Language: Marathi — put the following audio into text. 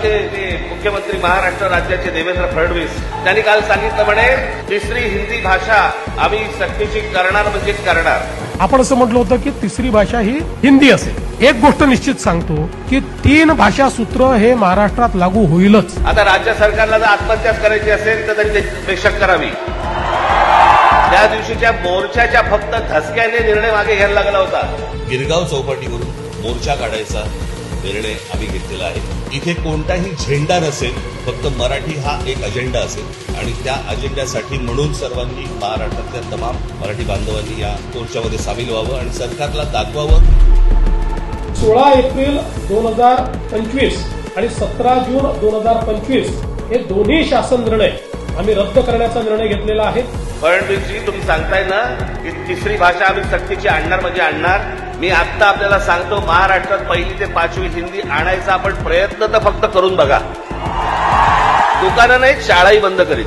आमचे जे मुख्यमंत्री महाराष्ट्र राज्याचे देवेंद्र फडणवीस त्यांनी काल सांगितलं म्हणे तिसरी हिंदी भाषा आम्ही सक्तीची करणार म्हणजे करणार. आपण असं म्हटलं होतं की तिसरी भाषा ही हिंदी असेल. एक गोष्ट निश्चित सांगतो की 3 भाषा सूत्र हे महाराष्ट्रात लागू होईलच. आता राज्य सरकारला जर आत्महत्याच करायची असेल तर त्यांनी बेशक करावी. त्या दिवशीच्या मोर्चाच्या फक्त धसक्याने निर्णय मागे घ्यायला लागला होता. गिरगाव चौपाटीवरून मोर्चा काढायचा निर्णय आम्ही घेतलेला आहे. इथे कोणताही झेंडा नसेल, फक्त मराठी हा एक अजेंडा असेल आणि त्या अजेंड्यासाठी म्हणून सर्वांनी महाराष्ट्रातल्या तमाम मराठी बांधवांनी या मोर्चामध्ये सामील व्हावं आणि सरकारला दाखवावं. 16 एप्रिल 2025 आणि 17 जून 2025 हे दोन्ही शासन निर्णय आम्ही रद्द करण्याचा निर्णय घेतलेला आहे. फडणवीसजी तुम्ही सांगताय ना की तिसरी भाषा आम्ही सक्तीची आणणार म्हणजे आणणार. मी आत्ता आपल्याला सांगतो महाराष्ट्रात 1ली ते 5वी हिंदी आणायचा आपण प्रयत्न तर फक्त करून बघा. दुकानं नाहीत, शाळाही बंद करीत.